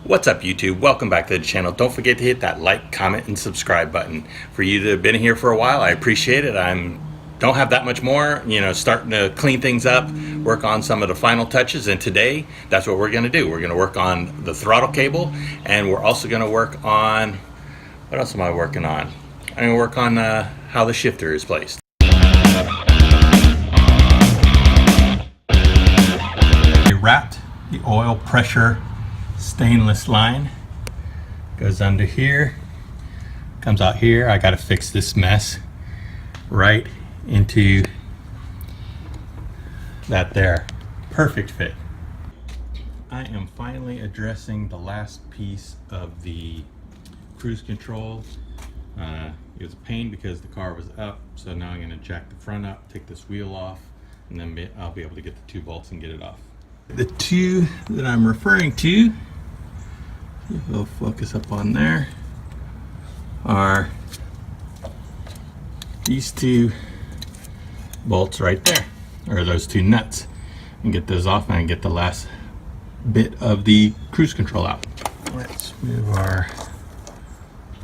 What's up, YouTube? Welcome back to the channel. Don't forget to hit that like, comment, and subscribe button. For you to have been here for a while, I appreciate it. Don't have that much more, starting to clean things up, work on some of the final touches, and today that's what we're going to do. We're going to work on the throttle cable, and we're also going to work on, what else am I working on? I'm going to work on how the shifter is placed. We wrapped the oil pressure stainless line, goes under here, comes out here. I got to fix this mess right into that there. Perfect fit. I am finally addressing the last piece of the cruise control. It was a pain because the car was up, so now I'm going to jack the front up, take this wheel off, and then I'll be able to get the 2 bolts and get it off. The two that I'm referring to, we'll focus up on there, are these 2 bolts right there, or those 2 nuts, and get those off and get the last bit of the cruise control out. Let's move our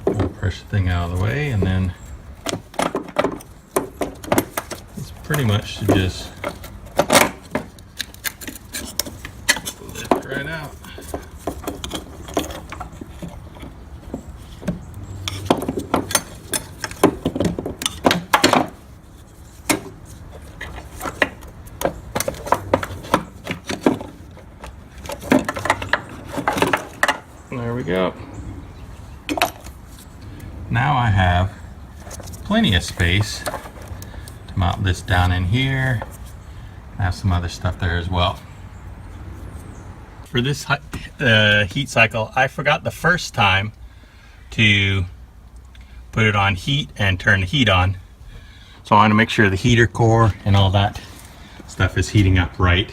oil pressure thing out of the way, and then it's pretty much to just lift right out. There we go. Now I have plenty of space to mount this down in here. I have some other stuff there as well. For this heat cycle, I forgot the first time to put it on heat and turn the heat on. So I want to make sure the heater core and all that stuff is heating up right.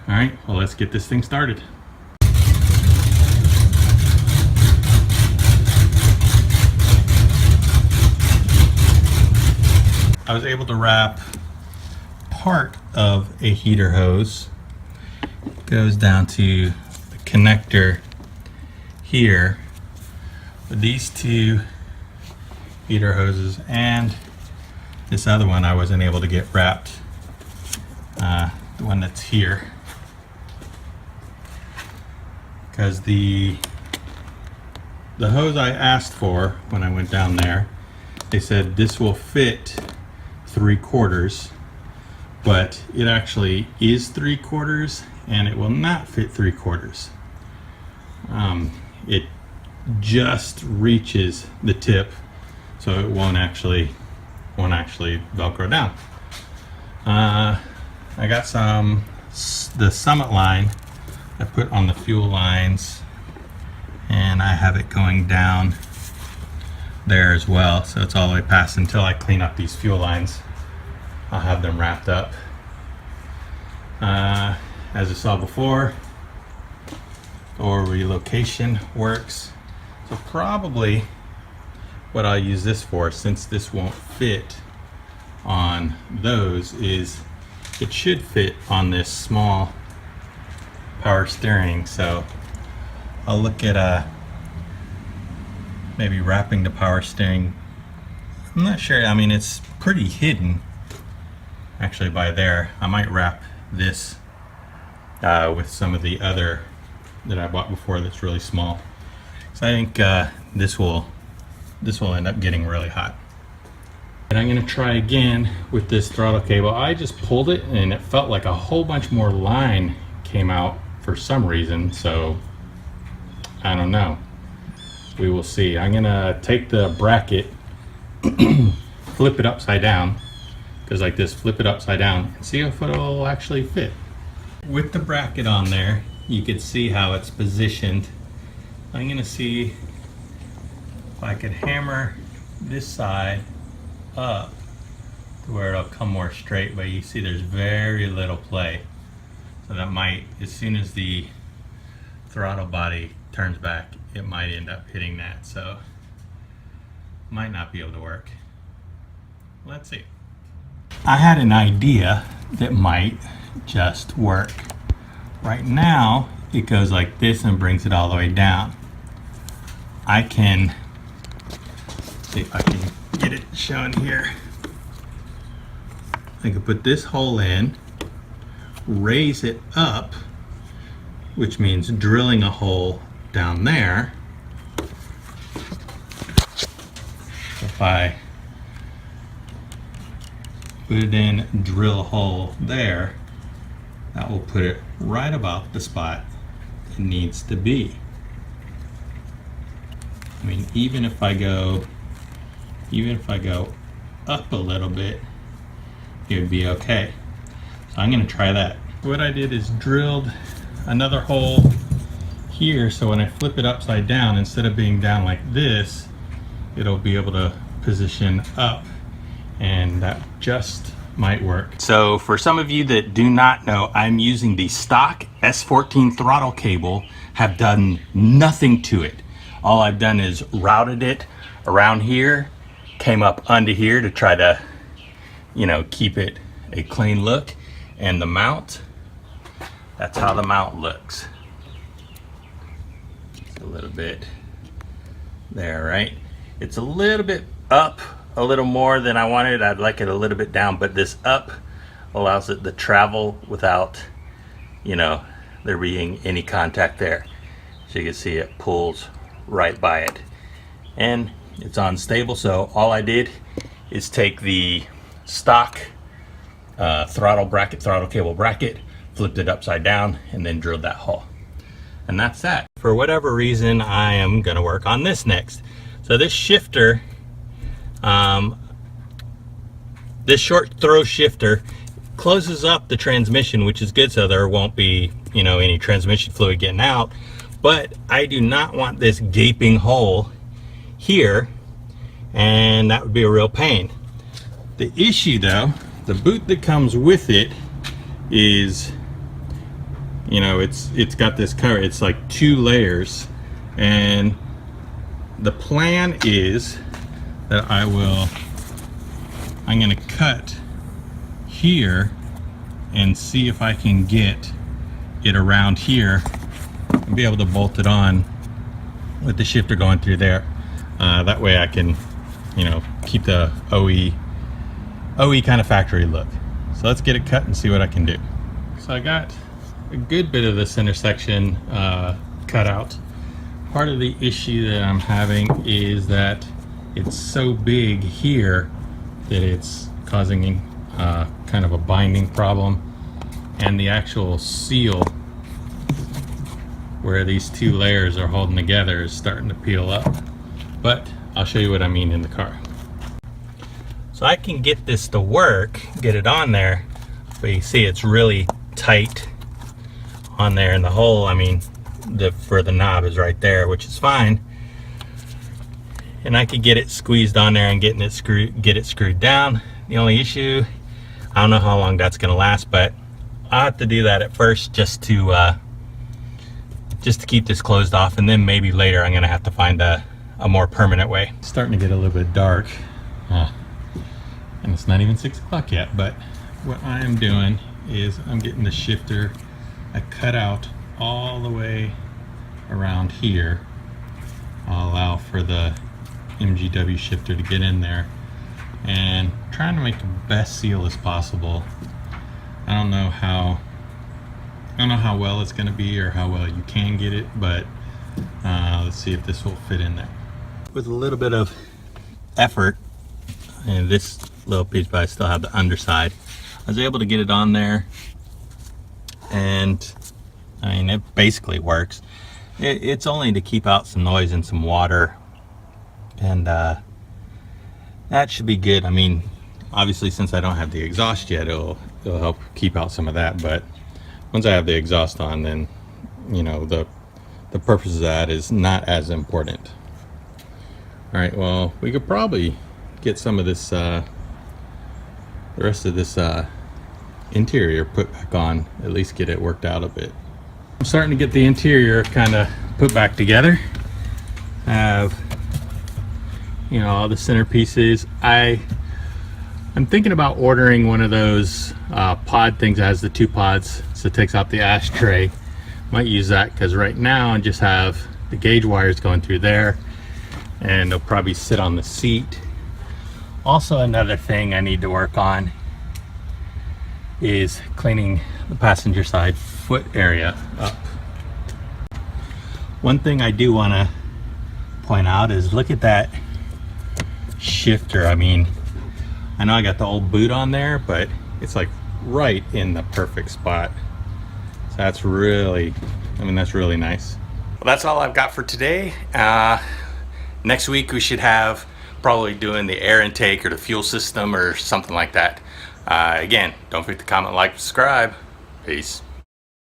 All right, well, let's get this thing started. I was able to wrap part of a heater hose. It goes down to the connector here. But these 2 heater hoses and this other one I wasn't able to get wrapped. The one that's here. Because the hose I asked for when I went down there, they said this will fit 3/4, but it actually is 3/4 and it will not fit 3/4. It just reaches the tip, so it won't actually velcro down. I got the Summit line I put on the fuel lines, and I have it going down there as well, so it's all the way past. Until I clean up these fuel lines, I'll have them wrapped up. As I saw before, or relocation works. So probably what I'll use this for, since this won't fit on those, is it should fit on this small power steering. So I'll look at maybe wrapping the power steering. I'm not sure. I mean, it's pretty hidden actually by there. I might wrap this with some of the other that I bought before that's really small. So I think this will end up getting really hot. And I'm going to try again with this throttle cable. I just pulled it and it felt like a whole bunch more line came out for some reason, so I don't know. We will see. I'm gonna take the bracket, flip it upside down, because like this, flip it upside down, and see if it'll actually fit. With the bracket on there, you can see how it's positioned. I'm gonna see if I could hammer this side up to where it'll come more straight, but you see there's very little play. So that might, as soon as the throttle body turns back, it might end up hitting that, so might not be able to work. Let's see. I had an idea that might just work. Right now it goes like this and brings it all the way down. I can see if I can get it shown here. I can put this hole in, raise it up, which means drilling a hole down there. If I put it in, drill a hole there, that will put it right about the spot it needs to be. I mean, even if I go up a little bit, it would be okay. So I'm going to try that. What I did is drilled another hole here, so when I flip it upside down, instead of being down like this, it'll be able to position up, and that just might work. So for some of you that do not know, I'm using the stock S14 throttle cable, have done nothing to it. All I've done is routed it around here, came up under here to try to, you know, keep it a clean look. And the mount, that's how the mount looks. It's a little bit there, right? It's a little bit up, a little more than I wanted. I'd like it a little bit down, but this up allows it to travel without, you know, there being any contact there. So you can see it pulls right by it. And it's unstable, so all I did is take the stock throttle cable bracket, flipped it upside down, and then drilled that hole. And that's that. For whatever reason, I am gonna work on this next. So this shifter, this short throw shifter closes up the transmission, which is good, so there won't be, you know, any transmission fluid getting out. But I do not want this gaping hole here, and that would be a real pain. The issue though, the boot that comes with it is, you know, it's got this cover. It's like 2 layers, and the plan is that I'm gonna cut here and see if I can get it around here and be able to bolt it on with the shifter going through there. That way I can, you know, keep the OE kind of factory look. So let's get it cut and see what I can do. So I got a good bit of this intersection cut out. Part of the issue that I'm having is that it's so big here that it's causing kind of a binding problem, and the actual seal where these 2 layers are holding together is starting to peel up. But I'll show you what I mean in the car. So I can get this to work, get it on there, but you see it's really tight on there, and the hole, I mean, for the knob is right there, which is fine. And I could get it squeezed on there and get it screwed down. The only issue, I don't know how long that's gonna last, but I'll have to do that at first just to keep this closed off, and then maybe later I'm gonna have to find a more permanent way. It's starting to get a little bit dark. And it's not even 6 o'clock yet, but what I am doing is I'm getting the shifter, I cut out all the way around here. I'll allow for the MGW shifter to get in there, and trying to make the best seal as possible. I don't know how well it's going to be or how well you can get it, but let's see if this will fit in there. With a little bit of effort, and this little piece, but I still have the underside, I was able to get it on there, and I mean, it basically works. It's only to keep out some noise and some water, and that should be good. I mean, obviously, since I don't have the exhaust yet, it'll help keep out some of that, but once I have the exhaust on, then, you know, the purpose of that is not as important. All right, well, we could probably get some of this, the rest of this interior put back on, at least get it worked out a bit. I'm starting to get the interior kind of put back together. I have, you know, all the center pieces. I'm thinking about ordering one of those pod things that has the 2 pods, so it takes out the ashtray. Might use that because right now I just have the gauge wires going through there, and they'll probably sit on the seat. Also, another thing I need to work on is cleaning the passenger side foot area up. One thing I do want to point out is look at that shifter. I mean, I know I got the old boot on there, but it's like right in the perfect spot. So that's really, I mean, that's really nice. Well, that's all I've got for today. Next week we should have probably doing the air intake or the fuel system or something like that. Again, don't forget to comment, like, subscribe. Peace.